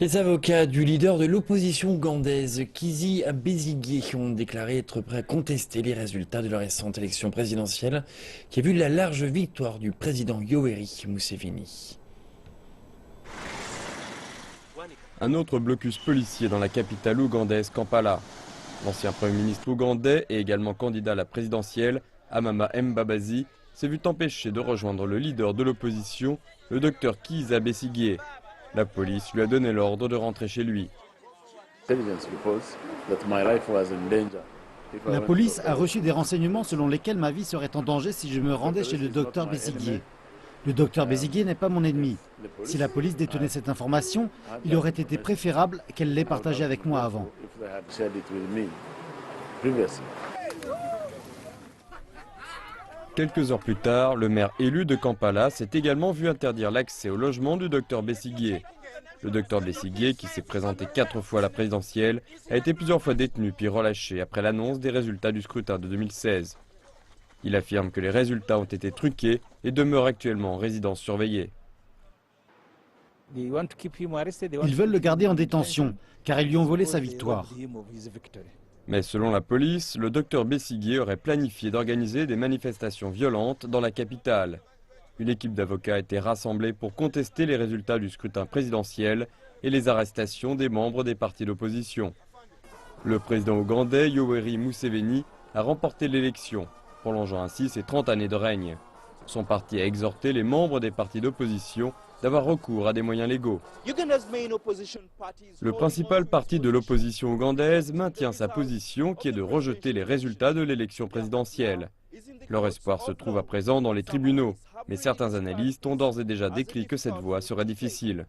Les avocats du leader de l'opposition ougandaise, Kizza Besigye, ont déclaré être prêts à contester les résultats de la récente élection présidentielle qui a vu la large victoire du président Yoweri Museveni. Un autre blocus policier dans la capitale ougandaise, Kampala. L'ancien Premier ministre ougandais et également candidat à la présidentielle, Amama Mbabazi, s'est vu empêché de rejoindre le leader de l'opposition, le docteur Kizza Besigye. La police lui a donné l'ordre de rentrer chez lui. La police a reçu des renseignements selon lesquels ma vie serait en danger si je me rendais chez le docteur Besigye. Le docteur Besigye n'est pas mon ennemi. Si la police détenait cette information, il aurait été préférable qu'elle l'ait partagée avec moi avant. Quelques heures plus tard, le maire élu de Kampala s'est également vu interdire l'accès au logement du docteur Besigye. Le docteur Besigye, qui s'est présenté 4 fois à la présidentielle, a été plusieurs fois détenu puis relâché après l'annonce des résultats du scrutin de 2016. Il affirme que les résultats ont été truqués et demeure actuellement en résidence surveillée. Ils veulent le garder en détention, car ils lui ont volé sa victoire. Mais selon la police, le docteur Besigye aurait planifié d'organiser des manifestations violentes dans la capitale. Une équipe d'avocats a été rassemblée pour contester les résultats du scrutin présidentiel et les arrestations des membres des partis d'opposition. Le président ougandais Yoweri Museveni a remporté l'élection, prolongeant ainsi ses 30 années de règne. Son parti a exhorté les membres des partis d'opposition d'avoir recours à des moyens légaux. Le principal parti de l'opposition ougandaise maintient sa position qui est de rejeter les résultats de l'élection présidentielle. Leur espoir se trouve à présent dans les tribunaux, mais certains analystes ont d'ores et déjà décrit que cette voie serait difficile.